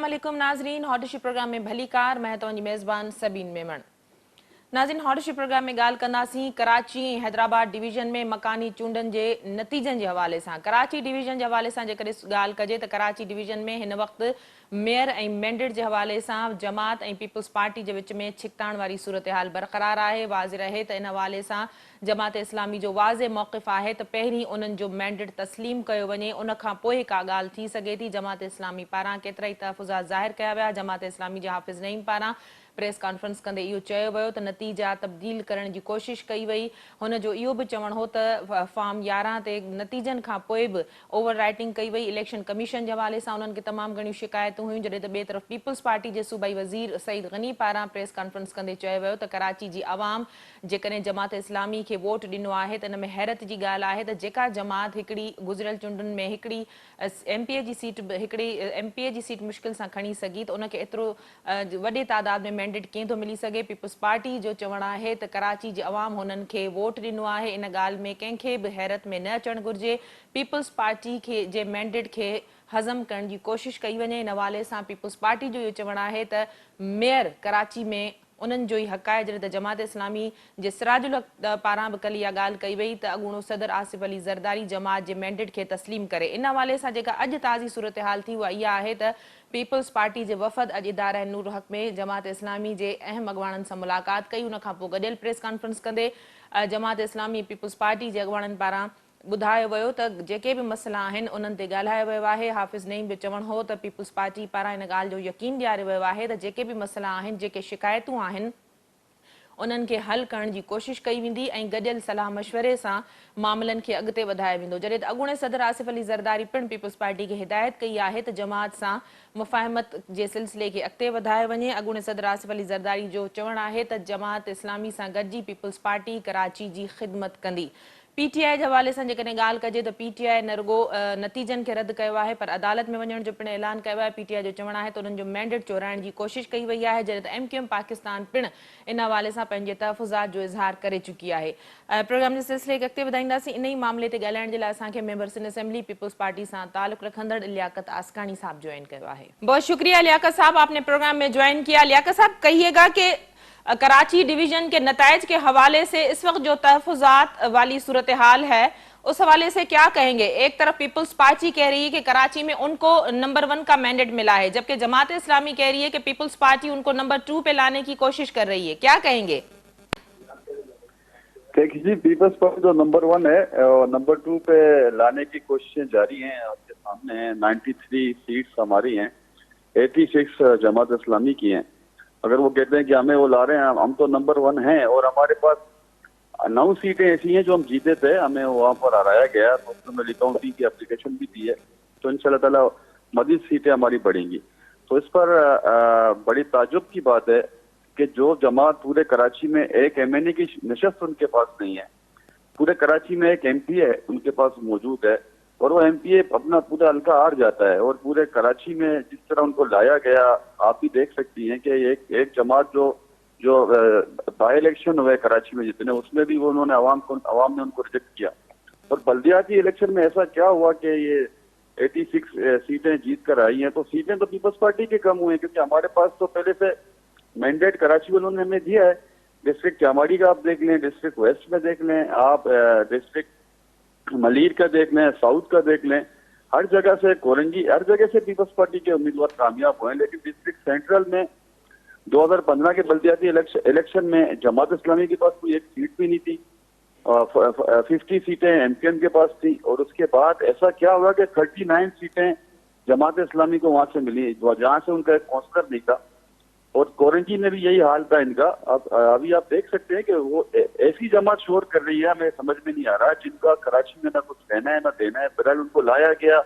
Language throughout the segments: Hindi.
अस्सलामुअलैकुम नाजरीन, हॉटशी प्रोग्राम में भली कार। मैं तव्हांजी मेज़बान सबीन मेमण। नाज़रीन, हॉटशी प्रोग्राम में ॻाल्हि कंदासीं कराची ऐं हैदराबाद डिवीज़न में मकानी चूंडनि जे नतीजनि जे हवाले सां। कराची डिवीज़न जे हवाले सां जेकॾहिं ॻाल्हि कजे त कराची डिवीज़न में हिन वक़्तु मेयर ऐं मैंडेट जे हवाले सां जमात ऐं पीपल्स पार्टी जे विच में छिकताण वारी सूरत हाल बरक़रार आहे। वाज़िह रहे त इन हवाले सां जमात इस्लामी जो वाज़े मौक़िफ़ आहे त पहिरीं उन्हनि जो मैंडेट तस्लीम कयो वञे, उन खां पोइ का ॻाल्हि थी सघे थी। जमात इस्लामी पारां केतिरा ई तहफ़ुज़ात ज़ाहिर कया विया। जमात इस्लामी जे हाफ़िज़ नईम पारां प्रेस कॉन्फ्रेंस कंदे इहो चयो वियो त नतीजा तब्दील करण जी कोशिश कई वई। हुन जो इहो बि चवणु हो त फॉर्म 11 ते नतीजनि खां पोइ बि ओवर राइटिंग कई वई। इलेक्शन कमीशन जे हवाले सां उन्हनि खे तमामु घणियूं शिकायतूं हुयूं, जॾहिं त ॿिए तरफ़ पीपल्स पार्टी जे सूबाई वज़ीर सईद गनी पारां प्रेस कॉन्फ्रेंस कंदे चयो वियो त कराची जी आवाम जेकॾहिं जमात इस्लामी खे वोट ॾिनो आहे त इन में हैरत जी ॻाल्हि आहे त जेका जमात हिकिड़ी गुज़िरियल चूंडनि में हिकिड़ी एमपीए जी सीट हिकिड़ी एमपीए जी सीट मुश्किल सां खणी सघी त उनखे एतिरो वॾे तादाद में मैंडेट कीअं थो मिली सघे। पीपल्स पार्टी जो चवणु आहे त कराची जी अवाम हुननि खे वोट ॾिनो आहे। इन ॻाल्हि में कंहिंखे बि हैरत में न अचणु घुरिजे। पीपल्स पार्टी खे जे मैंडेट खे हज़म करण जी कोशिशि कई वञे। इन हवाले सां पीपल्स पार्टी जो इहो चवणु आहे त मेयर कराची में उन्हनि जो ई हक़ आहे। जॾहिं त जमात इस्लामी जे सिराजुल हक़ पारां बि कल्ह इहा ॻाल्हि कई वई त अॻूणो सदर आसिफ अली ज़रदारी जमात जे मैंडेट खे तस्लीम करे। इन हवाले सां जेका अॼु ताज़ी सूरत हाल थी उहा इहा आहे त पीपल्स पार्टी जे वफ़द अॼु इदारा नूर हक़ में जमात इस्लामी जे अहम अॻवाननि सां मुलाक़ात कई। उनखां पोइ गॾियल प्रेस कॉन्फ्रेंस कंदे जमात इस्लामी पीपल्स पार्टी जे अॻवाननि पारां ॿुधायो वियो त जेके बि मसइला आहिनि उन्हनि ते ॻाल्हायो वियो आहे। हाफ़िज़ नईम जो चवणु हो त पीपल्स पार्टी पारां इन ॻाल्हि जो यकीन ॾियारियो वियो आहे त जेके बि मसइला आहिनि, जेके शिकायतूं आहिनि, उन्हनि खे हल करण जी कोशिशि कई वेंदी ऐं गॾियल सलाह मशवरे सां मामलनि खे अॻिते वधायो वेंदो। जॾहिं त अॻूणे सदर आसिफ अली ज़रदारी पिणु पीपल्स पार्टी खे हिदायत कई आहे त जमात सां मुफ़ाहिमत जे सिलसिले खे अॻिते वधायो वञे। अॻूणे सदर आसिफ अली ज़रदारी जो चवणु आहे त जमात इस्लामी सां गॾिजी पीपल्स पार्टी कराची जी ख़िदमत कंदी। पीटीआई जे हवाले सां जेकॾहिं ॻाल्हि कजे त पीटीआई न रुॻो नतीजनि खे रद्द कयो आहे पर अदालत में वञण जो पिणु ऐलान कयो आहे। पीटीआई जो चवणु आहे त उन्हनि जो मैंडेट चोराइण जी कोशिशि कई वई आहे, जॾहिं त एमक्यूएम पाकिस्तान पिणु इन हवाले सां पंहिंजे तहफ़ुज़ात जो इज़हार करे चुकी आहे। प्रोग्राम जे सिलसिले खे अॻिते वधाईंदासीं। इन ई मामले ते ॻाल्हाइण जे लाइ असांखे member Sindh Assembly Peoples Party सां ताल्लुक़ रखंदड़ लियाकत आसकानी साहब ज्वाइन कयो आहे। बहुत शुक्रिया लियाकत साहब, आपने प्रोग्राम में ज्वाइन किया। लियाकत साहब, कहिएगा कि कराची डिवीजन के नतायज के हवाले से इस वक्त जो तहफ़ुज़ात वाली सूरत हाल है उस हवाले से क्या कहेंगे? एक तरफ पीपल्स पार्टी कह रही है कि कराची में उनको नंबर 1 का मैंडेट मिला है, जबकि जमात इस्लामी कह रही है कि पीपल्स पार्टी उनको नंबर 2 पे लाने की कोशिश कर रही है। क्या कहेंगे? देखिए जी, पीपल्स पार्टी जो नंबर 1 है और नंबर 2 पे लाने की कोशिशें जारी हैं। आपके सामने 93 सीट्स हमारी हैं, 86 जमात इस्लामी की हैं। अगर वो कहते हैं कि हमें वो ला रहे हैं, हम तो नंबर 1 हैं और हमारे पास 9 सीटें ऐसी हैं जो हम जीते थे, हमें वहाँ पर हराया गया तो उसमें रिकाउंटिंग की एप्लीकेशन भी दी है। तो इंशाल्लाह ताला मज़ीद सीटें हमारी बढ़ेंगी। तो इस पर बड़ी ताज्जुब की बात है कि जो जमात पूरे कराची में एक एमएनए की नशस्त उनके पास नहीं है, पूरे कराची में एक एमपी है उनके पास मौजूद है और वो एमपीए अपना पूरा हल्का हार जाता है। और पूरे कराची में जिस तरह उनको लाया गया, आप भी देख सकती हैं कि एक जमात जो बाई इलेक्शन हुए कराची में जितने, उसमें भी वो उन्होंने अवाम ने उनको रिजेक्ट किया। और बल्दियाती इलेक्शन में ऐसा क्या हुआ कि ये 86 सीटें जीत कर आई हैं। तो सीटें तो पीपल्स पार्टी के कम हुए हैं क्योंकि हमारे पास तो पहले से मैंडेट कराची वालों ने हमें दिया है। डिस्ट्रिक्ट चामाड़ी का आप देख लें, डिस्ट्रिक्ट वेस्ट में देख लें, आप डिस्ट्रिक्ट मलीर का देख लें, साउथ का देख लें, हर जगह से कोरंगी, हर जगह से पीपल्स पार्टी के उम्मीदवार कामयाब हुए। लेकिन डिस्ट्रिक्ट सेंट्रल में 2015 के बल्दियाती इलेक्शन में जमात इस्लामी के पास कोई एक सीट भी नहीं थी और 50 सीटें एमपीएम के पास थी। और उसके बाद ऐसा क्या हुआ कि 39 सीटें जमात इस्लामी को वहां से मिली जहां से उनका एक काउंसलर नहीं था। और कोरंजी में भी यही हाल था इनका। अब अभी आप देख सकते हैं कि वो ऐसी जमात शोर कर रही है, हमें समझ में नहीं आ रहा, जिनका कराची में ना कुछ कहना है ना देना है। बहरहाल उनको लाया गया,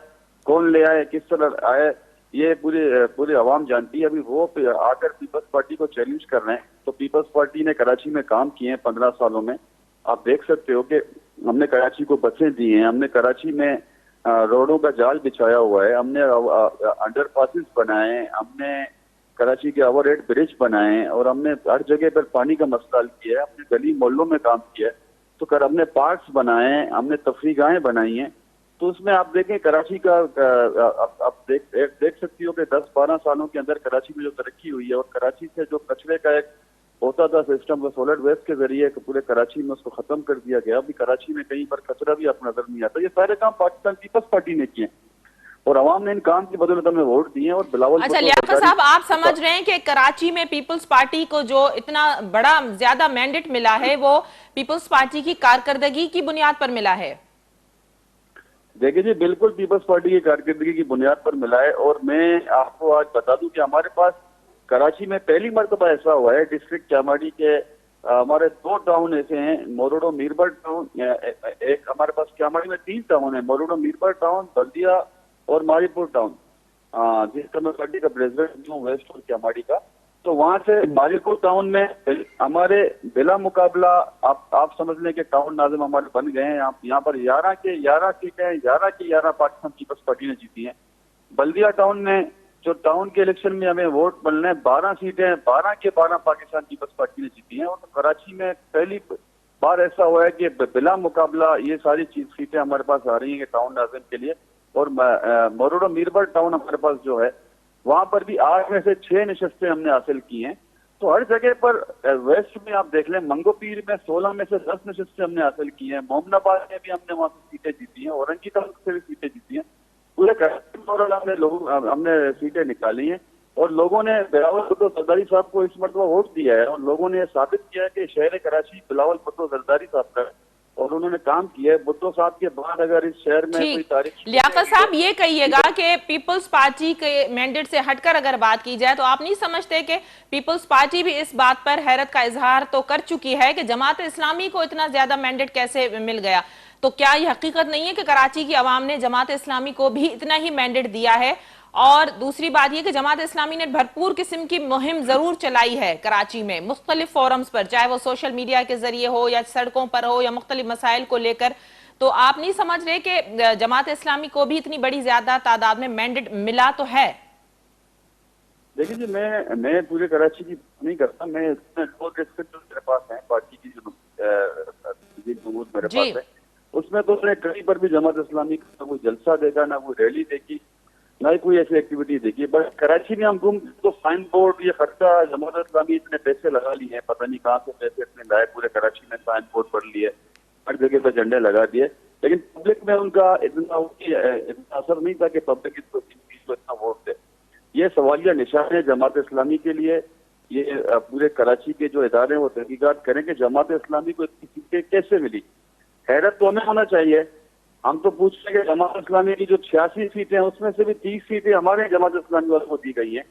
कौन ले आए, किस तरह आए, ये पूरी आवाम जानती है। अभी वो आकर पीपल्स पार्टी को चैलेंज कर रहे हैं। तो पीपल्स पार्टी ने कराची में काम किए हैं 15 सालों में। आप देख सकते हो कि हमने कराची को बसें दी हैं, हमने कराची में रोडों का जाल बिछाया हुआ है, हमने अंडर पासिस बनाए, हमने कराची के ओवर हेड ब्रिज बनाए और हमने हर जगह पर पानी का मसला हल किया है, हमने गली मोहल्लों में काम किया है। तो हमने पार्क्स बनाए, हमने तफरीगाहें बनाई हैं। तो उसमें आप देखें कराची का आप देख सकती हो कि 10-12 सालों के अंदर कराची में जो तरक्की हुई है, और कराची से जो कचरे का एक होता था सिस्टम, वो सॉलिड वेस्ट के जरिए पूरे कराची में उसको खत्म कर दिया गया। अभी कराची में कहीं पर कचरा भी आपको नजर नहीं आता। ये सारे काम पाकिस्तान पीपल्स पार्टी ने किए और अवाम ने इन काम की बदौलत हमें वोट दिए और बिलावल अच्छा लियाकत साहब, आप समझ रहे हैं कि कराची में पीपल्स पार्टी को जो इतना बड़ा ज्यादा मैंडेट मिला है वो पीपल्स पार्टी की कारकर्दगी की बुनियाद पर मिला है? देखिए जी, बिल्कुल पीपल्स पार्टी की कारकर्दगी की बुनियाद पर मिला है। और मैं आपको आज बता दूं कि हमारे पास कराची में पहली मरतबा ऐसा हुआ है, डिस्ट्रिक्ट कैमाडी के हमारे 2 टाउन ऐसे हैं, मोरूडो मीरबर टाउन, एक हमारे पास कैमाडी में 3 टाउन है, मोरूडो मीरबर टाउन, बल्दिया और मारीपुर टाउन, जिसका मैं पार्टी का प्रेसिडेंट हूँ वेस्ट और कैमाडी का। तो वहां से मारीपुर टाउन में हमारे बिला मुकाबला आप समझ लें कि टाउन नाजिम हमारे बन गए हैं। यहाँ पर 11 के 11 सीटें, 11 की 11 पाकिस्तान पीपल्स पार्टी ने जीती हैं। बल्दिया टाउन में जो टाउन के इलेक्शन में हमें वोट मिलने 12 सीटें, 12 के 12 पाकिस्तान पीपल्स पार्टी ने जीती हैं। और कराची में पहली बार ऐसा हुआ है कि बिला मुकाबला ये सारी सीटें हमारे पास आ रही हैं टाउन नाजिम के लिए। और मोरूडो मीरबर टाउन हमारे पास जो है, वहां पर भी 8 में से 6 नशस्तें हमने हासिल की हैं। तो हर जगह पर वेस्ट में आप देख लें, मंगोपीर में 16 में से 10 नशस्तें हमने हासिल की हैं, मोमनाबाद में भी हमने वहां से सीटें जीती हैं, औरंगी तक से भी सीटें जीती हैं। पूरे हमने सीटें निकाली हैं और लोगों ने बिलावल भुट्टो जरदारी साहब को इस मरतबा वोट दिया है। और लोगों ने साबित किया है कि शहर कराची बिलावल भुट्टो जरदारी साहब का है और उन्होंने काम किया है। भुट्टो साहब के बाद अगर इस शहर में कोई तारीख, लियाकत साहब ये कहिएगा कि पीपल्स पार्टी के मैंडेट से हटकर अगर बात की जाए तो आप नहीं समझते कि पीपल्स पार्टी भी इस बात पर हैरत का इजहार तो कर चुकी है कि जमात इस्लामी को इतना ज्यादा मैंडेट कैसे मिल गया? तो क्या यह हकीकत नहीं है कि कराची की आवाम ने जमात इस्लामी को भी इतना ही मैंडेट दिया है? और दूसरी बात यह कि जमात इस्लामी ने भरपूर किस्म की मुहिम जरूर चलाई है कराची में मुख्तलिफ फोरम्स पर, चाहे वो सोशल मीडिया के जरिए हो या सड़कों पर हो या मुख्तलिफ मसाइल को लेकर। तो आप नहीं समझ रहे कि जमात इस्लामी को भी इतनी बड़ी ज्यादा तादाद में मैंडेट मिला तो है? देखिए जी, मैं पूरे कराची की नहीं करता। मैं मेरे पास है पार्टी की जो मेरे पास है, उसमें तो मैंने कहीं पर भी जमात इस्लामी का कोई जलसा देखा, ना कोई रैली देखी, ना ही कोई ऐसी एक्टिविटी देखी। बट कराची में हम घूम तो साइन बोर्ड, ये खर्चा जमात इस्लामी इतने पैसे लगा लिए हैं, पता नहीं कहाँ से पैसे इतने लाए, पूरे कराची में साइन बोर्ड पड़ लिए, हर जगह पर झंडे लगा दिए, लेकिन पब्लिक में उनका इतना असर नहीं था कि पब्लिक इसको इतना वोट दे। ये सवालिया निशान है जमात इस्लामी के लिए। ये पूरे कराची के जो इदारे हैं वो तहकीकात करें कि जमात इस्लामी को इतनी सीटें कैसे मिली। हैरत तो हमें होना चाहिए। हम तो पूछ रहे हैं कि जमात इस्लामी की जो 86 सीटें हैं उसमें से भी 30 सीटें हमारे जमात इस्लामी वालों को दी गई हैं।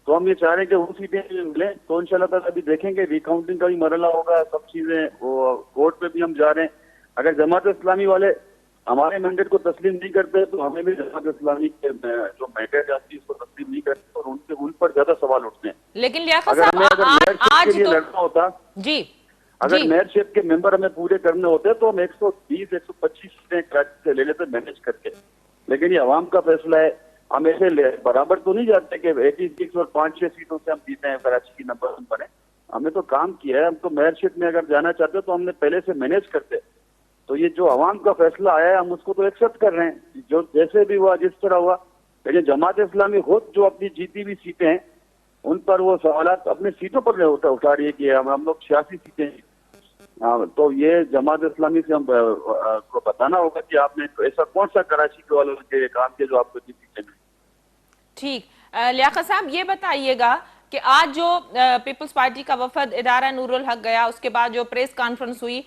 तो हम ये चाह रहे हैं कि वो सीटें मिले। तो इंशाल्लाह ताला अभी देखेंगे, रिकाउंटिंग का भी मरला होगा, सब चीजें, वो कोर्ट पे भी हम जा रहे हैं। अगर जमात इस्लामी वाले हमारे मैंडेट को तस्लीम नहीं करते तो हमें भी जमात इस्लामी के जो मैंडेट आती है उसको तस्लीम नहीं करते और उन पर ज्यादा सवाल उठते हैं। लेकिन लियाकत अगर साहब आज के लिए तो लड़ना होता जी, अगर मेयरशिप के मेंबर हमें पूरे करने होते तो हम 120-125 सीटें कराची से ले लेते मैनेज करके। लेकिन ये अवाम का फैसला है। हम ऐसे बराबर तो नहीं जाते कि 86 और 5-6 सीटों से हम जीते हैं, कराची की नंबर 1 बने। हमने तो काम किया है। हम तो मेयरशिप में अगर जाना चाहते तो हमने पहले से मैनेज करते। तो ये जो अवाम का फैसला आया है हम उसको तो एक्सेप्ट कर रहे हैं, जो जैसे भी हुआ, जिस तरह हुआ। लेकिन जमात इस्लामी खुद जो अपनी जीती हुई सीटें हैं उन पर वो सवालात अपने सीटों पर उठा रही है कि हम लोग 86 सीटें। तो ये जमात इस्लामी से हम को बताना होगा कि आपने ऐसा कौन सा कराची के वालों के काम किया जो आपको इतनी सीटें मिली। ठीक। लियाकत साहब ये बताइएगा कि आज जो पीपल्स पार्टी का वफद इदारा नूरुल हक गया, उसके बाद जो प्रेस कॉन्फ्रेंस हुई,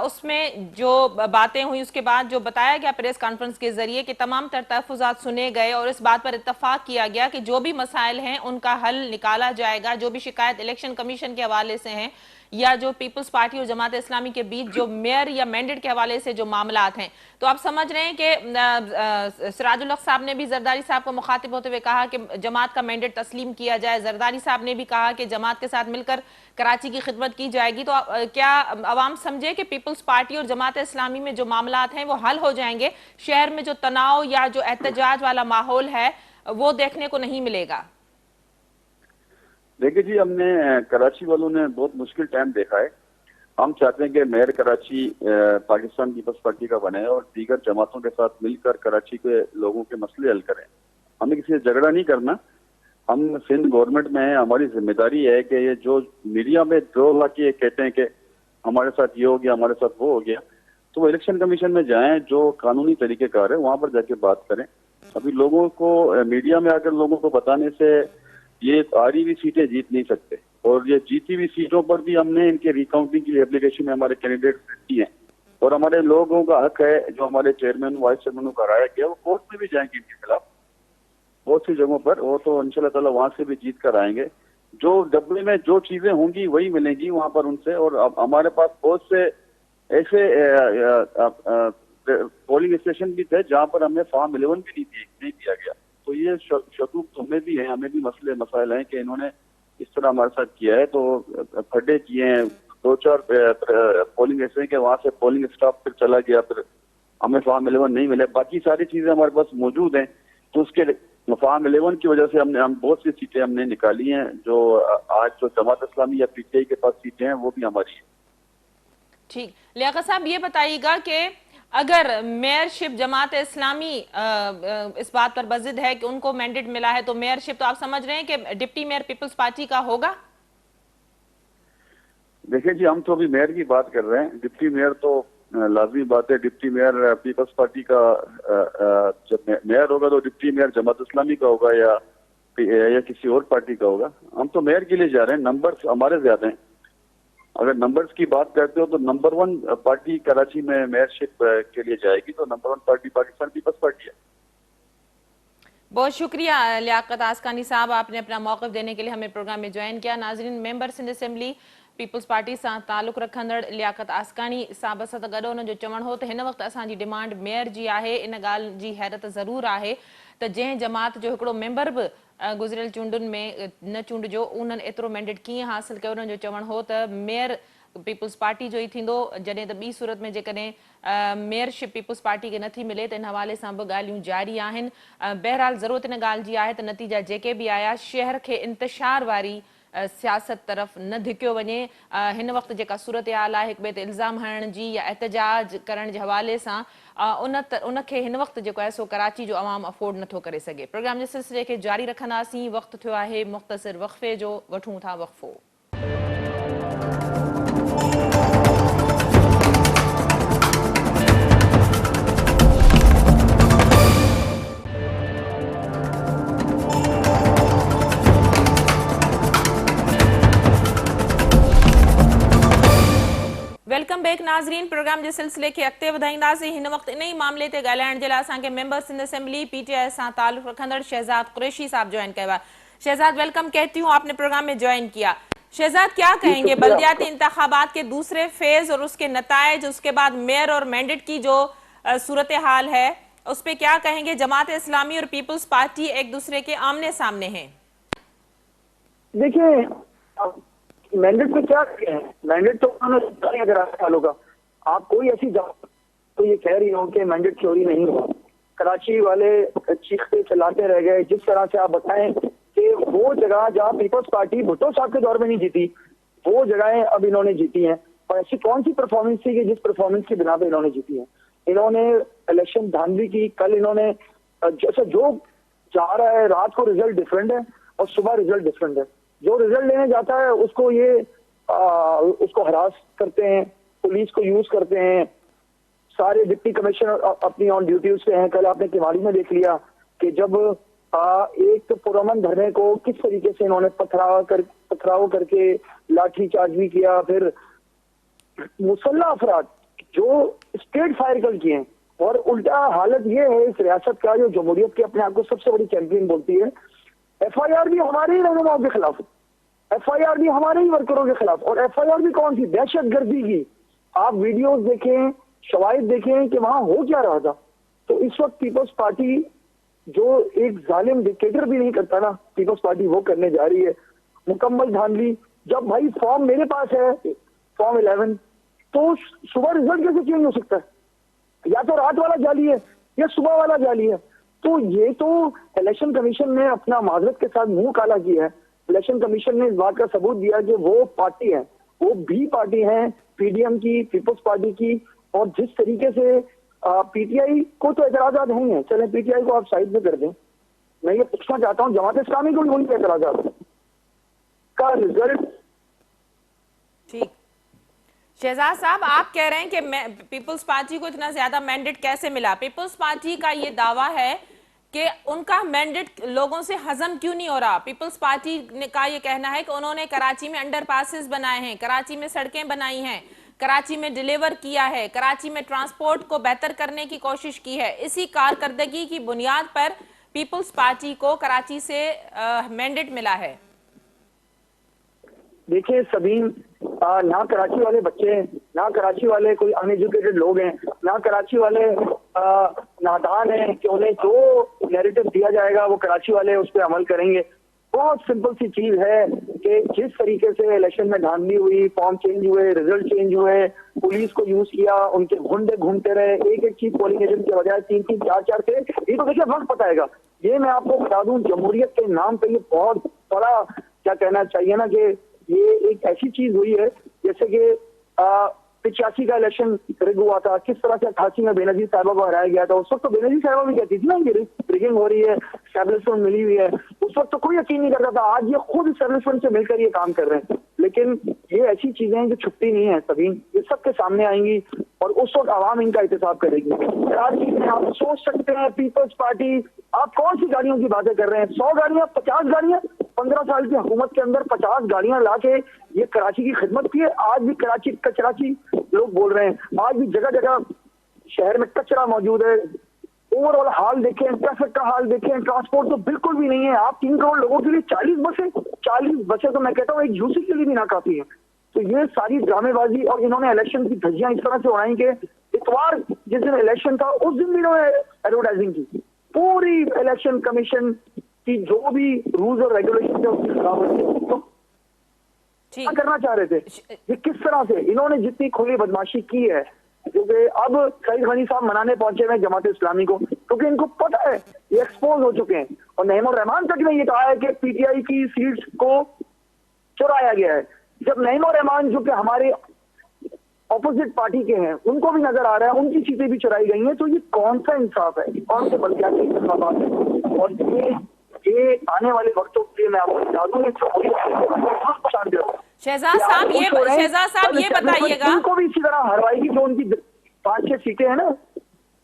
उसमें जो बातें हुई, उसके बाद जो बताया गया प्रेस कॉन्फ्रेंस के जरिए कि तमाम तर तहफ़्फ़ुज़ात सुने गए और इस बात पर इत्तफाक किया गया कि जो भी मसाइल हैं उनका हल निकाला जाएगा। जो भी शिकायत इलेक्शन कमीशन के हवाले से हैं या जो पीपल्स पार्टी और जमात इस्लामी के बीच जो मेयर या मैंडेट के हवाले से जो मामलात हैं, तो आप समझ रहे हैं कि सिराजुल हक साहब ने भी जरदारी साहब को मुखातिब होते हुए कहा कि जमात का मैंडेट तस्लीम किया जाए। जरदारी साहब ने भी कहा कि जमात के साथ मिलकर कराची की खिदमत की जाएगी। तो क्या अवाम समझे कि पीपल्स पार्टी और जमात इस्लामी में जो मामलात हैं वो हल हो जाएंगे? शहर में जो तनाव या जो एहतजाज वाला माहौल है वो देखने को नहीं मिलेगा? देखिए जी, हमने कराची वालों ने बहुत मुश्किल टाइम देखा है। हम चाहते हैं कि mayor Karachi Pakistan Peoples Party का बने और दीगर जमातों के साथ मिलकर कराची के लोगों के मसले हल करें। हमें किसी से झगड़ा नहीं करना। हम सिंध गवर्नमेंट में हैं, हमारी जिम्मेदारी है कि ये जो मीडिया में दो लाके कहते हैं कि हमारे साथ ये हो गया, हमारे साथ वो हो गया, तो वो इलेक्शन कमीशन में जाएं, जो कानूनी तरीकेकार है वहां पर जाके बात करें। अभी लोगों को मीडिया में आकर लोगों को बताने से ये आ रही हुई सीटें जीत नहीं सकते, और ये जीती हुई सीटों पर भी हमने इनके रिकाउंटिंग की एप्लीकेशन में हमारे कैंडिडेट दी है, और हमारे लोगों का हक है, जो हमारे चेयरमैन वाइस चेयरमैन को हराया गया वो कोर्ट में भी जाएंगे इनके खिलाफ बहुत सी जगहों पर। वो तो इंशाल्लाह ताला वहां से भी जीत कर आएंगे। जो डब्बे में जो चीजें होंगी वही मिलेंगी वहां पर उनसे। और अब हमारे पास बहुत से ऐसे पोलिंग स्टेशन भी थे जहां पर हमने फॉर्म 11 भी नहीं दिया गया। तो ये शकूक तो हमें भी है, हमें भी मसले मसाइल हैं कि इन्होंने इस तरह हमारे साथ किया है। तो खड्डे किए हैं, 2-4 पोलिंग ऐसे हैं कि वहां से पोलिंग स्टाफ फिर चला गया, फिर हमें फॉर्म 11 नहीं मिले। बाकी सारी चीजें हमारे पास मौजूद हैं। तो उसके फॉर्म 11 की वजह से हम बहुत सी सीटें हमने निकाली हैं। जो आज जो जमात इस्लामी या पीटीआई के पास सीटें हैं वो भी हमारी हैं। ठीक, लियाकत साहब ये बताइएगा कि अगर मेयरशिप जमात इस्लामी इस बात पर बजिद है कि उनको मैंडेट मिला है, तो मेयरशिप तो आप समझ रहे हैं कि डिप्टी मेयर पीपल्स पार्टी का होगा? देखिए जी, हम तो अभी मेयर की बात कर रहे हैं। डिप्टी मेयर तो लाजमी बात है, डिप्टी मेयर पीपल्स पार्टी का जब मेयर होगा तो डिप्टी मेयर जमात इस्लामी का होगा या किसी और पार्टी का होगा। हम तो मेयर के लिए जा रहे हैं, नंबर्स हमारे ज्यादा हैं। अगर नंबर्स की बात करते हो तो नंबर 1 पार्टी कराची में मेयरशिप के लिए जाएगी, तो number 1 party Pakistan Peoples Party है। बहुत शुक्रिया लियाकत आसकानी साहब, आपने अपना मौक़िफ़ देने के लिए हमें प्रोग्राम में ज्वाइन किया। नाज़रीन, member Sindh Assembly Peoples Party से ताल्लुक़ रखंदड़ लियाकत आसकानी साहब सां गॾु हुननि जो चवणु हो त हिन वक़्तु असांजी डिमांड मेयर जी आहे। इन ॻाल्हि जी हैरत ज़रूर आहे त जंहिं जमात जो हिकिड़ो मेंबर बि गुज़िरियल चूंडुनि में न चूंडिजो, उन्हनि एतिरो मैंडेट कीअं हासिल कयो। उन्हनि जो चवणु हो त मेयर पीपल्स पार्टी जो ई थींदो, जॾहिं त ॿी सूरत में जेकॾहिं मेयरशिप पीपल्स पार्टी खे नथी मिले त इन हवाले सां बि ॻाल्हियूं जारी आहिनि। बहरहाल ज़रूरत इन ॻाल्हि जी आहे त नतीजा जेके बि आया, शहर खे इंतशार वारी सियासत तरफ़ न धिकियो वञे। हिन वक़्तु जेका सूरत हाल आहे, हिक ॿिए ते इल्ज़ाम हणण जी या एहतजाज करण जे हवाले सां, उनखे हिन वक़्तु जेको आहे सो कराची जो अवाम अफोर्ड नथो करे सघे। प्रोग्राम जे सिलसिले खे जारी रखंदासीं। वक़्तु थियो आहे मुख़्तसिर वक़फ़े जो, वठूं था वक़फ़ो। वेलकम बैक नाज़रीन, प्रोग्राम जे सिलसिले के अॻिते वधाईंदासीं। हिन वक़्तु इन ई मामले ते ॻाल्हाइण जे लाइ असांखे मेंबर सिंध असेंबली पीटीआई सां ताल्लुक़ रखंदड़ शहजाद कुरैशी साहब ज्वाइन कयो आहे। शहजाद, वेलकम कहती हूँ, आपने प्रोग्राम में ज्वाइन किया। शहजाद, क्या कहेंगे बल्दियाती इंतखाबात के दूसरे फेज और उसके नतायज, उसके बाद मेयर और मैंडेट की जो सूरत हाल है, उस पर क्या कहेंगे? जमात इस्लामी और पीपल्स पार्टी एक दूसरे के आमने सामने हैं। देखिए, मैंडेट में क्या किया है? मैंडेट तो उन्होंने अगर 8 सालों का, आप कोई ऐसी तो ये कह रही हो कि मैंडेट चोरी नहीं हुआ। कराची वाले चीखते चलाते रह गए। जिस तरह से आप बताएं कि वो जगह जहाँ पीपल्स पार्टी भुट्टो साहब के दौर में नहीं जीती, वो जगहें अब इन्होंने जीती हैं। और ऐसी कौन सी परफॉर्मेंस थी कि जिस परफॉर्मेंस की बिना पे इन्होंने जीती है? इन्होंने इलेक्शन धांधली की। कल इन्होंने जैसे जो जा रहा है, रात को रिजल्ट डिफरेंट है और सुबह रिजल्ट डिफरेंट है। जो रिजल्ट लेने जाता है उसको ये उसको हरास करते हैं, पुलिस को यूज करते हैं। सारे डिप्टी कमिश्नर अपनी ऑन ड्यूटीज पे हैं। कल आपने किवाड़ी में देख लिया कि जब एक तो पुरअमन धरने को किस तरीके से इन्होंने पथराव करके लाठी चार्ज भी किया। फिर मुसल्ला अफराद जो स्टेट फायर कल किए हैं। और उल्टा हालत ये है इस रियासत का, जो जमहूरियत के अपने आप को सबसे बड़ी चैंपियन बोलती है, FIR भी हमारे ही रहनुमाओं के खिलाफ, FIR भी हमारे ही वर्करों के खिलाफ। और FIR भी कौन सी? दहशतगर्दी की। आप वीडियोस देखें, शवाहिद देखें कि वहां हो क्या रहा था। तो इस वक्त पीपल्स पार्टी जो एक जालिम डिक्टेटर भी नहीं करता ना, पीपल्स पार्टी वो करने जा रही है मुकम्मल धांधली। जब भाई फॉर्म मेरे पास है, फॉर्म 11, तो सुबह रिजल्ट कैसे चेंज हो सकता है? या तो रात वाला जाली है या सुबह वाला जाली है। तो ये तो इलेक्शन कमीशन ने अपना माजरत के साथ मुंह काला किया है। इलेक्शन कमीशन ने इस बात का सबूत दिया कि वो पार्टी है, वो भी पार्टी है, पीडीएम की, पीपल्स पार्टी की, और जिस तरीके से पीटीआई को तो एतराजात नहीं है, चले पीटीआई को आप साइड में कर दें। मैं ये पूछना चाहता हूँ जमात इस्लामी को भी उनके एतराजात का रिजल्ट। ठीक, शहजाद साहब आप कह रहे हैं कि पीपल्स पार्टी को इतना ज्यादा मैंडेट कैसे मिला? पीपल्स पार्टी का ये दावा है कि उनका मैंडेट लोगों से हजम क्यों नहीं हो रहा। पीपल्स पार्टी का ये कहना है कि उन्होंने कराची में अंडरपासेस बनाए हैं, कराची में सड़कें बनाई हैं, कराची में डिलीवर किया है, कराची में ट्रांसपोर्ट को बेहतर करने की कोशिश की है। इसी कारकर्दगी की बुनियाद पर पीपल्स पार्टी को कराची से मैंडेट मिला है। देखिए सबीन, ना कराची वाले बच्चे हैं, ना कराची वाले कोई अनएजुकेटेड लोग हैं, ना कराची वाले नादान हैं कि उन्हें जो नैरेटिव दिया जाएगा वो कराची वाले उस पर अमल करेंगे। बहुत सिंपल सी चीज है कि जिस तरीके से इलेक्शन में धांधली हुई, फॉर्म चेंज हुए, रिजल्ट चेंज हुए, पुलिस को यूज किया, उनके गुंडे घूमते रहे, एक एक चीज पोलिंग एजेंट के बजाय 3-3, 4-4 थे। ये तो देखिए वक्त बताएगा। ये मैं आपको बता दूं, जमहूरियत के नाम पे ये बहुत बड़ा, क्या कहना चाहिए ना, कि ये एक ऐसी चीज हुई है जैसे कि 85 का इलेक्शन रिग हुआ था, किस तरह से 88 में बेनजीर साहिबा को हराया गया था। उस वक्त तो बेनजीर साहिबा भी कहती थी ना कि रिगिंग हो रही है, एस्टैब्लिशमेंट मिली हुई है। उस वक्त तो कोई यकीन नहीं करता था। आज ये खुद एस्टैब्लिशमेंट से मिलकर ये काम कर रहे हैं। लेकिन ये ऐसी चीजें हैं जो छुपती नहीं है सभी, ये सबके सामने आएंगी और उस वक्त आवाम इनका एहतसाब करेगी। कराची में आप सोच सकते हैं पीपल्स पार्टी, आप कौन सी गाड़ियों की बातें कर रहे हैं? 100 गाड़ियां, 50 गाड़ियां, 15 साल की हुकूमत के अंदर 50 गाड़ियां लाके ये कराची की खिदमत की है। आज भी कराची लोग बोल रहे हैं, आज भी जगह जगह शहर में कचरा मौजूद है। ओवरऑल हाल देखें, ट्रैफिक का हाल देखें, ट्रांसपोर्ट तो बिल्कुल भी नहीं है। आप 3 करोड़ लोगों के लिए 40 बसें तो मैं कहता हूँ एक यूसी के लिए भी ना काफी है। तो ये सारी ड्रामेबाजी, और इन्होंने इलेक्शन की धज्जियां इस तरह से उड़ाई कि इतवार जिस दिन इलेक्शन था उस दिन भी इन्होंने एडवर्टाइजिंग की। पूरी इलेक्शन कमीशन की जो भी रूल्स और रेगुलेशन थे उसकी खिलाफवर्जी तो क्या करना चाह रहे थे। ये किस तरह से इन्होंने जितनी खुली बदमाशी की है, क्योंकि अब सईद गनी साहब मनाने पहुंचे हुए जमात इस्लामी को, क्योंकि इनको पता है ये एक्सपोज हो चुके हैं। और नईम उर रहमान तक ने ये कहा है कि पीटीआई की सीट्स को चुराया गया है। जब नईम उर रहमान जो कि हमारे ऑपोजिट पार्टी के हैं, उनको भी नजर आ रहा है उनकी सीटें भी चुराई गई हैं, तो ये कौन सा इंसाफ है, कौन से बल्कि इंतखाबात है। और ये आने वाले वक्तों के लिए मैं आपको बता दूं, शहजाद साहब ये बताइएगा, उनको भी इसी तरह हरवाएगी जो उनकी 5-6 सीटें हैं ना,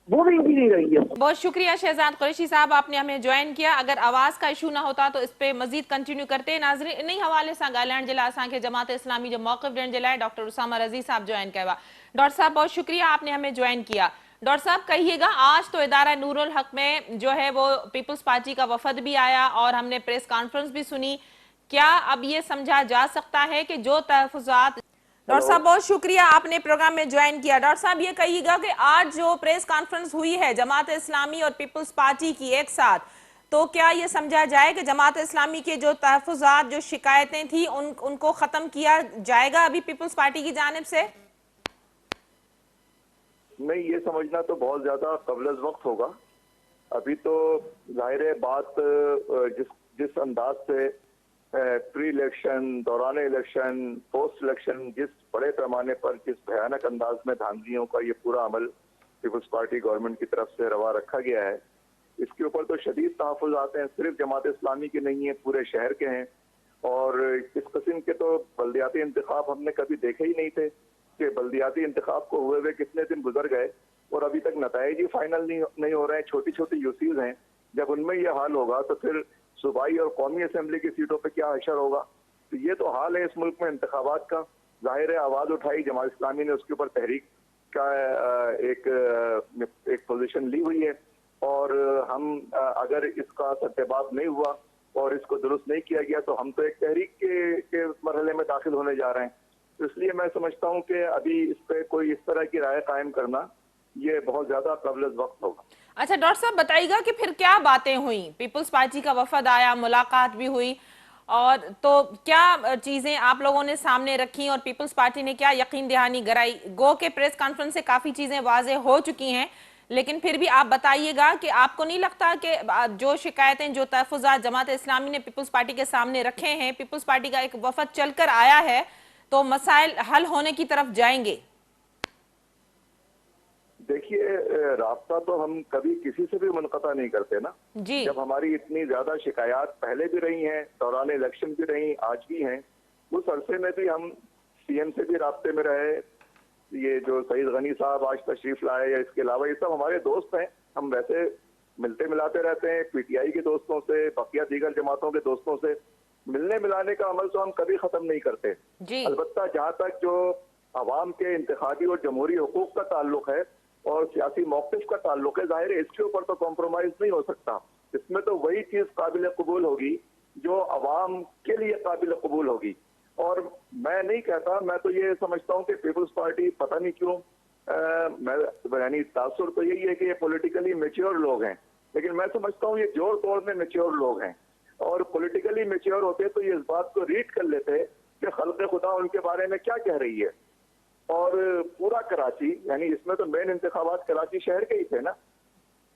वो भी इनकी नहीं रही है। बहुत शुक्रिया शहजाद कुरैशी साहब, आपने हमें ज्वाइन किया। अगर आवाज का इशू ना होता तो इस पे मजीद कंटिन्यू करते। नाज़रीन, इन्हीं हवाले से ॻाल्हाइण जे लाइ असांखे जमात इस्लामी जो मौक़िफ़ ॾियण जे लाइ डॉक्टर उसामा रज़ी साहब ज्वाइन किया। डॉक्टर साहब बहुत शुक्रिया, आपने हमें ज्वाइन किया। डॉक्टर साहब कहिएगा, आज तो इदारा नूरुल हक में जो है वो पीपल्स पार्टी का वफद भी आया और हमने प्रेस कॉन्फ्रेंस भी सुनी। क्या अब ये समझा जा सकता है कि जो तहफ़्फ़ुज़ात, डॉक्टर साहब बहुत शुक्रिया, आपने प्रोग्राम में ज्वाइन किया। डॉक्टर साहब ये कहिएगा कि आज जो प्रेस कॉन्फ्रेंस हुई है जमात इस्लामी और पीपल्स पार्टी की एक साथ, तो क्या ये समझा जाए कि जमात इस्लामी के जो तहफ़्फ़ुज़ात, जो शिकायतें थी उनको खत्म किया जाएगा अभी पीपल्स पार्टी की जानिब से? नहीं, ये समझना तो बहुत ज्यादा कबल वक्त होगा। अभी तो जाहिर है बात जिस अंदाज से प्री इलेक्शन, दौरान इलेक्शन, पोस्ट इलेक्शन जिस बड़े पैमाने पर, जिस भयानक अंदाज में धांधलियों का ये पूरा अमल पीपल्स पार्टी गवर्नमेंट की तरफ से रवा रखा गया है, इसके ऊपर तो शदीद तहफ़्फ़ुज़ात हैं। सिर्फ जमात इस्लामी के नहीं है, पूरे शहर के हैं। और इस किस्म के तो बल्दियाती इंतखाब हमने कभी देखे ही नहीं थे कि बल्दियाती इंतखाब को हुए कितने दिन गुजर गए और अभी तक नताइज ही फाइनल नहीं हो रहे हैं। छोटी छोटी यूसीज हैं, जब उनमें यह हाल होगा तो फिर सूबाई और कौमी असम्बली की सीटों पे क्या असर होगा। तो ये तो हाल है इस मुल्क में इंतखाबात का। जाहिर है आवाज उठाई जमात इस्लामी ने, उसके ऊपर तहरीक का एक पोजीशन ली हुई है और हम अगर इसका सत्याबाद नहीं हुआ और इसको दुरुस्त नहीं किया गया तो हम तो एक तहरीक के मरहले में दाखिल होने जा रहे हैं। तो इसलिए मैं समझता हूँ कि अभी इस पे कोई इस तरह की राय कायम करना ये बहुत ज्यादा कबल वक्त होगा। अच्छा डॉक्टर साहब बताइएगा कि फिर क्या बातें हुई? पीपल्स पार्टी का वफद आया, मुलाकात भी हुई, और तो क्या चीजें आप लोगों ने सामने रखी और पीपल्स पार्टी ने क्या यकीन दहानी कराई? गो के प्रेस कॉन्फ्रेंस से काफी चीजें वाजे हो चुकी हैं, लेकिन फिर भी आप बताइएगा कि आपको नहीं लगता कि जो शिकायतें, जो तहफ़्फ़ुज़ात जमात इस्लामी ने पीपल्स पार्टी के सामने रखे हैं, पीपल्स पार्टी का एक वफद चलकर आया है, तो मसाइल हल होने की तरफ जाएंगे? देखिए, रास्ता तो हम कभी किसी से भी मुनक़ता नहीं करते ना। जी जब हमारी इतनी ज्यादा शिकायत पहले भी रही हैं, दौरान इलेक्शन भी रही, आज भी हैं, उस अरसे में भी हम सीएम से भी राब्ते में रहे। ये जो सईद गनी साहब आज तशरीफ लाए, या इसके अलावा ये सब हमारे दोस्त हैं। हम वैसे मिलते मिलाते रहते हैं, पीटीआई के दोस्तों से, बकिया दीगर जमातों के दोस्तों से मिलने मिलाने का अमल तो हम कभी खत्म नहीं करते। जी अलबत्ता जहाँ तक जो अवाम के इंतखाबी और जमहूरी हुकूक का ताल्लुक है और सियासी मौक़िफ़ का ताल्लुक है, जाहिर है इसके ऊपर तो कॉम्प्रोमाइज नहीं हो सकता। इसमें तो वही चीज काबिल कबूल होगी जो अवाम के लिए काबिल कबूल होगी। और मैं नहीं कहता, मैं तो ये समझता हूँ कि पीपल्स पार्टी पता नहीं क्यों, मैं यानी तासुर तो यही है कि ये पॉलिटिकली मेच्योर लोग हैं, लेकिन मैं समझता हूँ ये जोड़ तोड़ में मेच्योर लोग हैं। और पॉलिटिकली मेच्योर होते तो ये इस बात को रीड कर लेते कि खल्क़ खुदा उनके बारे में क्या कह रही है। और पूरा कराची, यानी इसमें तो मेन इंतखाबात कराची शहर के ही थे ना,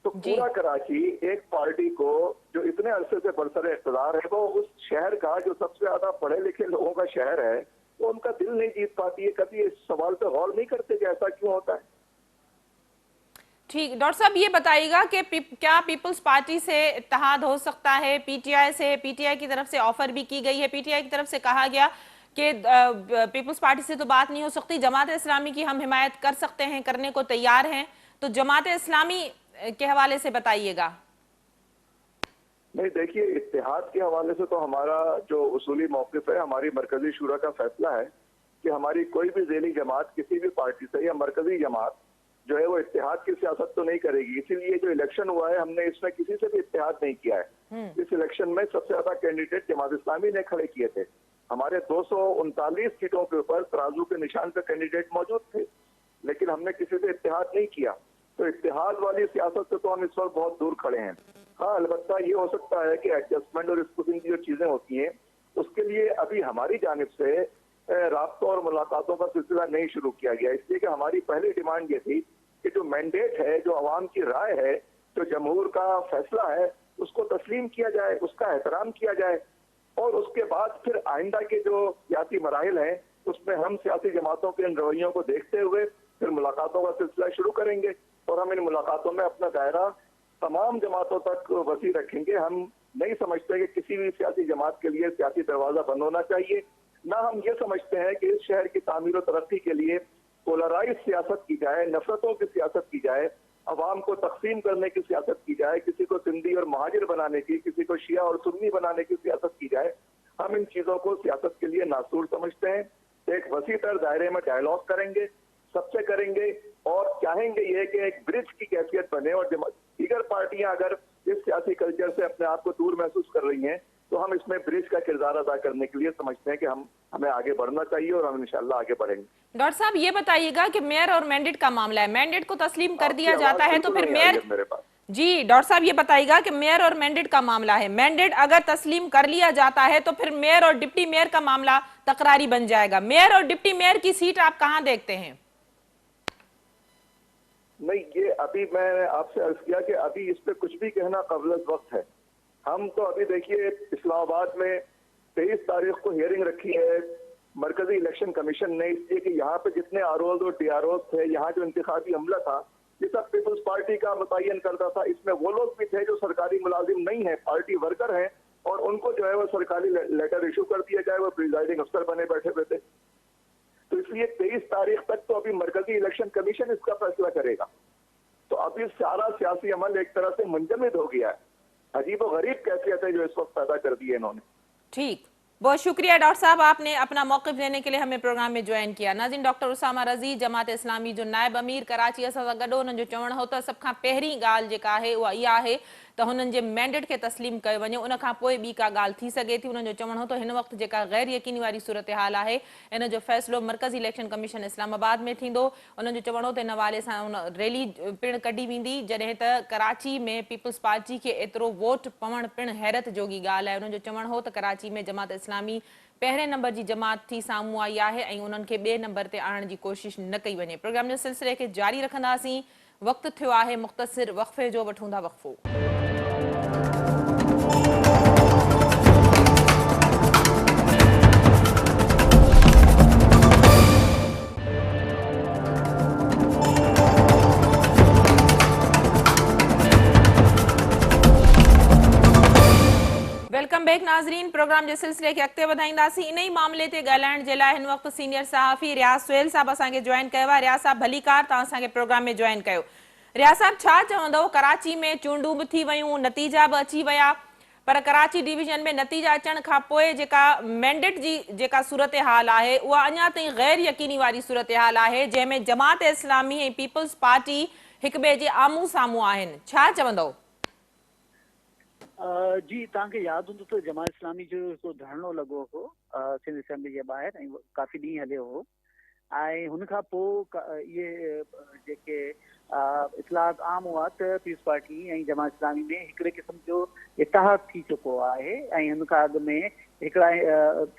तो पूरा कराची एक पार्टी को जो इतने अरसे से बरसर इक़्तिदार है, वो उस शहर का जो सबसे ज्यादा पढ़े लिखे लोगों का शहर है, वो उनका दिल नहीं जीत पाती है। कभी इस सवाल पे गौर नहीं करते कि ऐसा क्यों होता है। ठीक, डॉक्टर साहब ये बताइएगा कि क्या पीपल्स पार्टी से इत्तेहाद हो सकता है? पीटीआई से, पीटीआई की तरफ से ऑफर भी की गई है, पीटीआई की तरफ से कहा गया कि पीपल्स पार्टी से तो बात नहीं हो सकती, जमात इस्लामी की हम हिमायत कर सकते हैं, करने को तैयार हैं, तो जमात इस्लामी के हवाले से बताइएगा। नहीं, देखिए, इत्तेहाद के हवाले से तो हमारा जो उसूली मौक़िफ़ है, हमारी मरकजी शूरा का फैसला है कि हमारी कोई भी ज़ेली जमात किसी भी पार्टी से या मरकजी जमात जो है वो इत्तेहाद की सियासत तो नहीं करेगी। इसीलिए जो इलेक्शन हुआ है, हमने इसमें किसी से भी इत्तेहाद नहीं किया है। इस इलेक्शन में सबसे ज्यादा कैंडिडेट जमात इस्लामी ने खड़े किए थे। हमारे 239 सीटों के ऊपर तराजू के निशान पे कैंडिडेट मौजूद थे, लेकिन हमने किसी से इत्तेहाद नहीं किया। तो इत्तेहाद वाली सियासत से तो हम इस वक्त बहुत दूर खड़े हैं। हाँ, अलबत्ता ये हो सकता है कि एडजस्टमेंट और स्कूटिंग की जो चीजें होती हैं, उसके लिए अभी हमारी जानिब से राब्तों और मुलाकातों का सिलसिला नहीं शुरू किया गया, इसलिए कि हमारी पहली डिमांड ये थी कि जो मैंडेट है, जो अवाम की राय है, जो जमहूर का फैसला है, उसको तस्लीम किया जाए, उसका एहतराम किया जाए। और उसके बाद फिर आइंदा के जो सियासी मराहिल हैं, उसमें हम सियासी जमातों के इन रवैयों को देखते हुए फिर मुलाकातों का सिलसिला शुरू करेंगे। और हम इन मुलाकातों में अपना दायरा तमाम जमातों तक वसी रखेंगे। हम नहीं समझते कि किसी भी सियासी जमात के लिए सियासी दरवाजा बंद होना चाहिए, ना हम ये समझते हैं कि इस शहर की तामीर और तरक्की के लिए पोलराइज सियासत की जाए, नफरतों की सियासत की जाए, अवाम को तकसीम करने की सियासत की जाए, किसी को सिंधी और महाजिर बनाने की, किसी को शिया और सुन्नी बनाने की सियासत की जाए। हम इन चीजों को सियासत के लिए नासूर समझते हैं। एक वसी तर दायरे में डायलॉग करेंगे, सबसे करेंगे, और चाहेंगे ये कि एक ब्रिज की कैफियत बने। और दीगर पार्टियां अगर इस सियासी कल्चर से अपने आप को दूर महसूस कर रही हैं, तो हम इसमें ब्रिज का किरदार अदा करने के लिए समझते हैं कि हमें आगे बढ़ना चाहिए, और हम इंशाल्लाह आगे बढ़ेंगे। डॉक्टर साहब ये बताइएगा कि मेयर और मैंडेट का मामला है, मैंडेट को तस्लीम कर दिया जाता है तो फिर मेयर, मेरे पास जी डॉक्टर साहब ये बताइएगा कि मेयर और मैंडेट का मामला है, मैंडेट अगर तस्लीम कर लिया जाता है तो फिर मेयर और डिप्टी मेयर का मामला तकरारी बन जाएगा। मेयर और डिप्टी मेयर की सीट आप कहां देखते हैं? नहीं, ये अभी मैंने आपसे अर्ज किया कि अभी इस पे कुछ भी कहना कबल वक्त है। हम तो अभी देखिए, इस्लामाबाद में 23 तारीख को हियरिंग रखी है मरकजी इलेक्शन कमीशन ने, इसलिए कि यहाँ पे जितने आरओज और डीआरओज थे, यहाँ जो इंतखाबी अमला था, ये सब पीपल्स पार्टी का मुतय्यन करता था। इसमें वो लोग भी थे जो सरकारी मुलाजिम नहीं है, पार्टी वर्कर हैं, और उनको जो है वो सरकारी लेटर इशू कर दिया जाए, वो प्रिजाइडिंग अफसर बने बैठे हुए थे। तो इसलिए 23 तारीख तक तो अभी मरकजी इलेक्शन कमीशन इसका फैसला करेगा। तो अभी सारा सियासी अमल एक तरह से मुंजमद हो गया है। अजीब और गरीब कैफियत है जो इस वक्त पैदा कर दी है इन्होंने। ठीक, बहुत शुक्रिया डॉक्टर साहब, आपने अपना मौक़िफ़ लेने के लिए हमें प्रोग्राम में ज्वाइन किया। नाज़रीन, डॉक्टर उसामा रज़ी जमात इस्लामी जो नायब अमीर कराची असां सां गॾु, हुननि जो चवणु हो त सभ खां पहिरीं ॻाल्हि जेका आहे उहा इहा आहे त हुननि जे मैंडेट खे तस्लीम कयो वञे, उन खां पोइ ॿी का ॻाल्हि थी सघे थी। उन्हनि जो चवणु हो त हिन वक़्तु जेका गैर यकीनी वारी सूरत हाल आहे, इन जो फ़ैसिलो मरकज़ी इलेक्शन कमीशन इस्लामाबाद में थींदो। उन्हनि जो चवणु हो त इन हवाले सां उन रैली पिणु कढी वेंदी, जॾहिं त कराची में पीपल्स पार्टी खे एतिरो वोट पवणु पिणु हैरत जोगी ॻाल्हि आहे। उन्हनि जो चवणु हो त कराची में जमात इस्लामी पहिरें नंबर जी जमात थी साम्हूं आई आहे ऐं उन्हनि खे ॿिए नंबर ते आणण जी कोशिश न कई वञे। प्रोग्राम जे सिलसिले खे जारी रखंदासीं। वक़्तु थियो आहे मुख़्तसिर वक़फ़े जो, वठूं था वक़फ़ो। बैक नाज़रीन, प्रोग्राम के सिलसिले के अॻिते वधाईंदासीं। इन ही मामले ते ॻाल्हाइण जे लाइ हिन वक़्तु सीनियर सहाफ़ी रियाज़ सुहेल साहब असांखे जॉइन कयो आहे। रियाज़ साहब भलीकार, तव्हां असांखे प्रोग्राम में जॉइन कयो। रियाज़ साहब, छा चवंदव? कराची में चूंडूं बि थी वयूं, नतीजा बि अची विया, पर कराची डिवीजन में नतीजा अचण खां पोइ जेका मैंडेट जी जेका सूरत हाल आहे उहा अञा ताईं गैर यकीनी वारी सूरत हाल आहे, जंहिंमें जमात इस्लामी ऐं पीपल्स पार्टी हिक ॿिए जे आम्हूं साम्हूं आहिनि। छा चवंदव? जी, तव्हांखे यादि हूंदो त जमात इस्लामी जो हिकिड़ो धरणो लॻो हो सिंध असेंबली जे ॿाहिरि, ऐं काफ़ी ॾींहं हलियो हो। ऐं हुन खां पोइ इहे जेके इतलात आम हुआ त पीपल्स पार्टी ऐं जमात इस्लामी में हिकिड़े क़िस्म जो इतिहाद थी चुको आहे, ऐं हुन खां अॻु में हिकिड़ा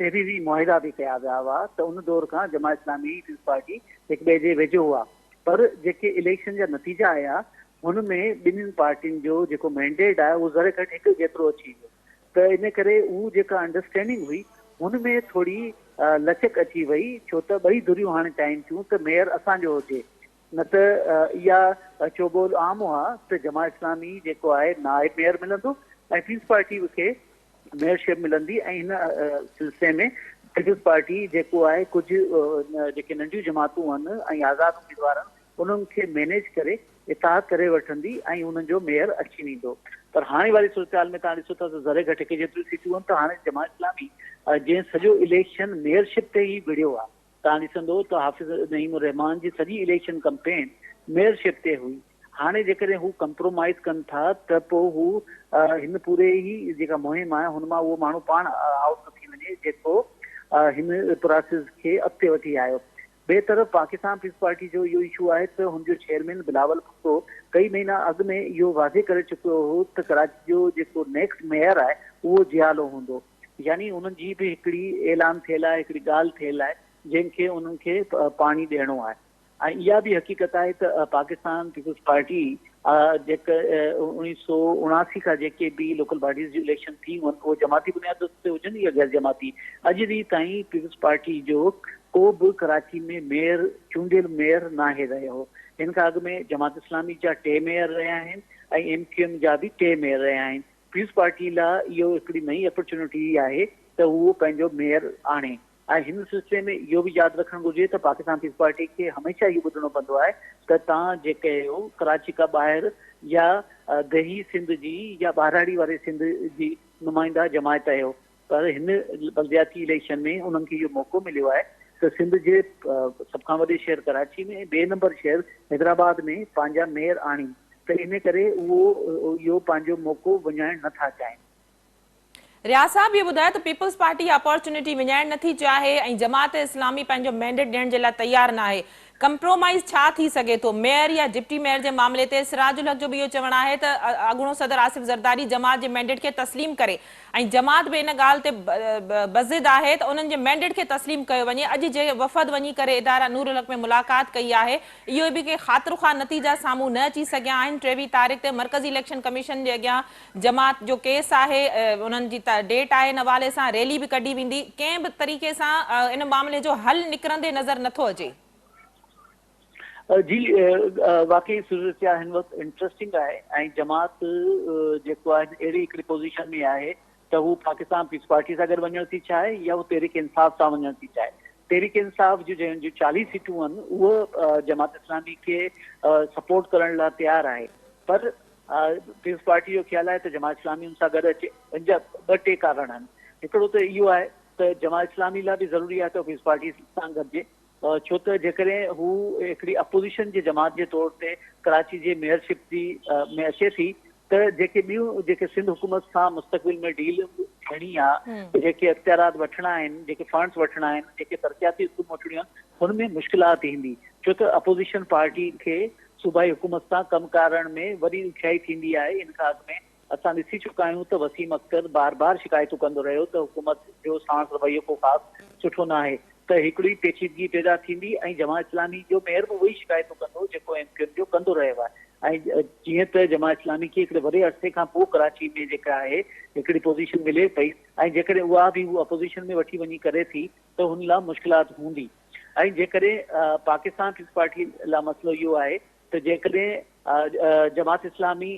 तहरीरी मुआहिदा बि कया विया हुआ। त उन दौर खां जमात इस्लामी पीपल्स पार्टी हिक ॿिए जे वेझो हुआ। पर जेके इलेक्शन जा नतीजा आया हुनमें ॿिन्हिनि पार्टियुनि जो जेको मैंडेट आहे उहो ज़रे घटि हिकु जेतिरो अची वियो। त इन करे उहा जेका अंडरस्टैंडिंग हुई हुनमें थोरी लचक अची वई, छो त ॿई धुरियूं हाणे चाहिनि थियूं त मेयर असांजो हुजे। न त इहा चोबोल आम हुआ त जमात इस्लामी जेको आहे नाइब मेयर मिलंदो ऐं पीपल्स पार्टी खे मेयरशिप मिलंदी। ऐं हिन सिलसिले में पीपल्स पार्टी जेको आहे कुझु जेके नंढियूं जमातूं आहिनि ऐं आज़ाद उम्मीदवार आहिनि उन्हनि खे मैनेज करे इतिहाद करे वठंदी ऐं हुननि जो मेयर अची वेंदो। पर हाणे वारी सूरत हाल में तव्हां ॾिसो था त ज़रे घटि हिकु जेतिरियूं सीटियूं आहिनि। त हाणे जमात इस्लामी जंहिं सॼो इलेक्शन मेयरशिप ते ई विढ़ियो आहे। तव्हां ॾिसंदो त हाफ़िज़ नईम रहमान जी सॼी इलेक्शन कैंपेन मेयरशिप ते हुई। हाणे जेकॾहिं हू कंप्रोमाइज़ कनि था त पोइ हू हिन पूरे ई जेका मुहिम आहे हुन मां उहो माण्हू पाण आउट थी वञे जेको हिन प्रोसेस खे अॻिते वठी आयो। ॿिए तरफ़ पाकिस्तान पीपल्स पार्टी जो इहो इशू आहे त हुनजो चेयरमैन बिलावल भुट्टो कई महीना अॻु में इहो वाज़े करे चुकियो हो त कराची जो जेको नेक्स्ट मेयर आहे उहो जियालो हूंदो। यानी उन्हनि जी बि हिकिड़ी ऐलान थियल आहे, हिकिड़ी ॻाल्हि थियल आहे जंहिंखे उन्हनि खे पाणी ॾियणो आहे। ऐं इहा बि हक़ीक़त आहे त पाकिस्तान पीपल्स पार्टी जेका 1979 खां जेके बि लोकल बॉडीज़ जूं इलेक्शन थी आहिनि उहे जमाती बुनियाद ते हुजनि या गैर जमाती, अॼु ॾींहुं ताईं पीपल्स पार्टी जो को बि कराची में मेयर चूंडियल मेयर नाहे रहियो हो। हिन खां अॻु में जमात इस्लामी जा 2 मेयर रहिया आहिनि ऐं MQM जा बि 2 मेयर रहिया आहिनि। पीपल्स पार्टी लाइ इहो हिकिड़ी नई अपॉर्चुनिटी आहे त उहो पंहिंजो मेयर आणे। ऐं हिन सिलसिले में इहो बि यादि रखणु घुरिजे त पाकिस्तान पीपल्स पार्टी खे हमेशह इहो ॿुधणो पवंदो आहे त तव्हां जेके आहियो कराची खां ॿाहिरि या दही सिंध जी या ॿाराड़ी वारे सिंध जी नुमाइंदा जमायत आहियो। पर हिन बल्दियाती इलेक्शन में उन्हनि खे इहो मौक़ो मिलियो आहे त सिंध जे सभ खां वॾे शहर कराची में 2 नंबर शहर हैदराबाद में पंहिंजा मेयर आणी। त इन करे उहो इहो पंहिंजो मौक़ो विञाइणु नथा चाहिनि। रियाज़ साहब, ये ॿुधायो त पीपल्स पार्टी अपॉर्चुनिटी विञाइण नथी चाहे ऐं जमात इस्लामी पंहिंजो मैंडेट ॾियण जे लाइ तयार न आहे। कंप्रोमाइज़ छा थी सघे थो मेयर या डिप्टी मेयर जे मामले ते? सिराजुल हक जो बि इहो चवणु आहे त अॻूणो सदर आसिफ ज़रदारी जमात जे मैंडेट खे तस्लीम करे ऐं जमात बि इन ॻाल्हि ते बज़िद आहे त उन्हनि जे मैंडेट खे तस्लीम कयो वञे। अॼु जे वफ़द वञी करे इदारा नूरुल हक में मुलाक़ात कई आहे, इहो बि के ख़ातिरख़्वाह नतीजा साम्हूं न अची सघिया आहिनि। 23 तारीख़ ते मरकज़ी इलेक्शन कमीशन जे अॻियां जमात जो केस आहे, उन्हनि जी डेट आहे, इन हवाले सां रैली बि कढी वेंदी। कंहिं बि तरीक़े सां इन मामले जो हल निकिरंदे नज़र नथो अचे। जी, वाकई सूरत हिन वक़्तु इंट्रस्टिंग आहे ऐं जमात जेको आहे अहिड़ी हिकिड़ी पोज़ीशन में आहे त हू पाकिस्तान पीपल्स पार्टी सां गॾु वञणु थी चाहे या हू तहरीक इंसाफ़ सां वञणु थी चाहे। तहरीक इंसाफ़ जूं जंहिंजूं 40 सीटूं आहिनि उहा जमात इस्लामी खे सपोर्ट करण लाइ तयारु आहे। पर पीपल्स पार्टी जो ख़्यालु आहे त जमात इस्लामी हुन सां गॾु अचे। इन जा 2-3 कारण आहिनि। हिकिड़ो त इहो आहे त जमात इस्लामी लाइ बि ज़रूरी आहे त पीपल्स पार्टी सां गॾिजे, छो त जेकॾहिं हू हिकिड़ी अपोज़िशन जे जमात जे तौर ते कराची जे मेयरशिप जी में अचे थी त जेके ॿियूं जेके सिंध हुकूमत सां मुस्तक़बिल में डील थियणी आहे, जेके अख़्तियारात वठिणा आहिनि, जेके फंड्स वठिणा आहिनि, जेके तरक़ियाती स्कीम वठणियूं आहिनि, हुनमें मुश्किलात ईंदी। छो त अपोज़िशन पार्टी खे सूबाई हुकूमत सां कमु करण में वॾी ॾुखियाई थींदी आहे। इन खां अॻु में असां ॾिसी चुका आहियूं त वसीम अख्तर बार बार शिकायतूं कंदो रहियो त हुकूमत जो साणुसि रवैयो को ख़ासि सुठो न आहे। त हिकिड़ी पेचीदगी पैदा थींदी ऐं जमात इस्लामी जो मेयर बि उहे ई शिकायतूं कंदो जेको MQM जो कंदो रहियो आहे। ऐं जीअं त जमात इस्लामी खे हिकिड़े वॾे अरसे खां पोइ कराची में जेका आहे हिकिड़ी पोज़ीशन मिले पई ऐं जेकॾहिं उहा बि उहा अपोज़िशन में वठी वञी करे थी त हुन लाइ मुश्किलात हूंदी। ऐं जेकॾहिं पाकिस्तान पीपल्स पार्टी लाइ मसइलो इहो आहे त जेकॾहिं जमात इस्लामी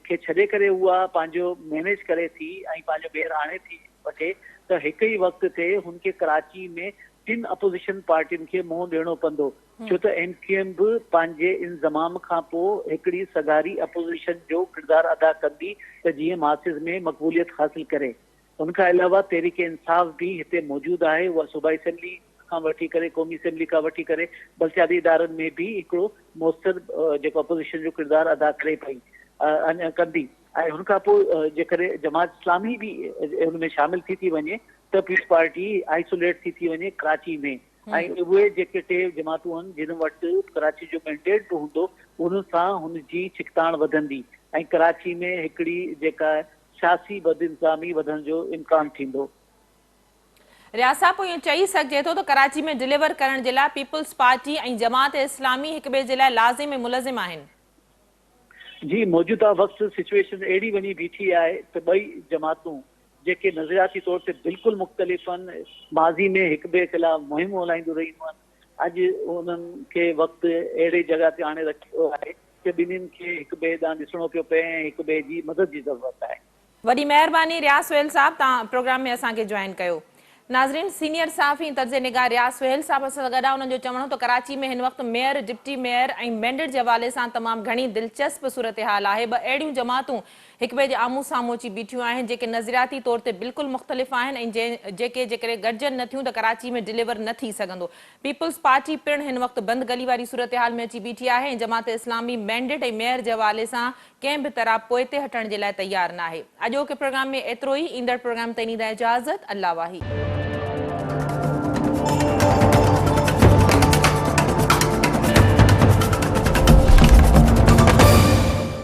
खे छॾे करे उहा पंहिंजो मैनेज करे थी ऐं पंहिंजो ॿेर आणे थी वठे त हिकु ई वक़्त ते हुनखे कराची में 3 अपोज़िशन पार्टियुनि खे मुंहुं ॾियणो पवंदो छो त MQM बि पंहिंजे इंज़माम खां पोइ हिकिड़ी सगारी अपोज़िशन जो किरदारु अदा कंदी त जीअं मासिस में मक़बूलियत हासिल करे। उनखां अलावा तहरीक इंसाफ़ भी हिते मौजूदु आहे। उहा सूबाई असेंबली खां वठी करे क़ौमी असेंबली खां वठी करे बलसियाती इदारनि में भी हिकिड़ो मौसर जेको अपोज़िशन जो किरदारु अदा करे पई कंदी। ऐं हुनखां पोइ जेकॾहिं जमात इस्लामी भी हुन में शामिल थी वञे त पीपल्स पार्टी आइसोलेट थी वञे कराची में। ऐं उहे जेके 2 जमातूं आहिनि जिन वटि कराची जो मैंडेट बि हूंदो उन सां हुनजी छिकताण वधंदी ऐं कराची में हिकिड़ी जेका सियासी बदइंतज़ामी वधण जो इम्कान थींदो। रियाज़ साहब, पोइ इहो चई सघिजे थो त कराची में डिलीवर करण जे लाइ पीपल्स पार्टी ऐं जमात इस्लामी हिक ॿिए जे लाइ लाज़िम ऐं मुलज़िम आहिनि? जी, मौजूदा वक़्तु सिचुएशन अहिड़ी वञी बीठी आहे त ॿई जमातूं जेके नज़रियाती तौर ते बिल्कुलु मुख़्तलिफ़ आहिनि, माज़ी में हिक ॿिए ख़िलाफ़ मुहिम हलाईंदियूं रहियूं आहिनि, अॼु उन्हनि खे वक़्तु अहिड़ी जॻह ते आणे रखियो आहे कि ॿिन्हिनि खे हिक ॿिए ॾांहुं ॾिसणो पियो पए ऐं हिक ॿिए जी मदद जी ज़रूरत आहे। वॾी महिरबानी रियाज़ सुहेल साहब, तव्हां प्रोग्राम में असांखे जॉइन कयो। नाज़रीन, सीनियर सहाफ़ी तर्ज़ निगाह रियाज़ सुहेल साहब सां गॾु उन्हनि जो चवणो त कराची में हिन वक़्तु मेयर, डिप्टी मेयर ऐं मैंडेट जे हवाले सां तमामु घणी दिलचस्प सूरत हाल आहे। ॿ अहिड़ियूं जमातूं हिक ॿिए जे आम्हूं साम्हूं अची बीठियूं आहिनि जेके नज़रियाती तौर ते बिल्कुलु मुख़्तलिफ़ आहिनि ऐं जेके जेकॾहिं गॾिजनि नथियूं त कराची में डिलीवर न थी सघंदो। पीपल्स पार्टी पिणु हिन वक़्तु बंदि गली वारी सूरत हाल में अची बीठी आहे ऐं जमात इस्लामी मैंडेट ऐं मेयर जे हवाले सां कंहिं बि तरह पोइ ते हटण जे लाइ तयारु न आहे। अॼोके प्रोग्राम में एतिरो ई। ईंदड़ प्रोग्राम ताईं ॾींदा इजाज़त। अल्लाह वाही।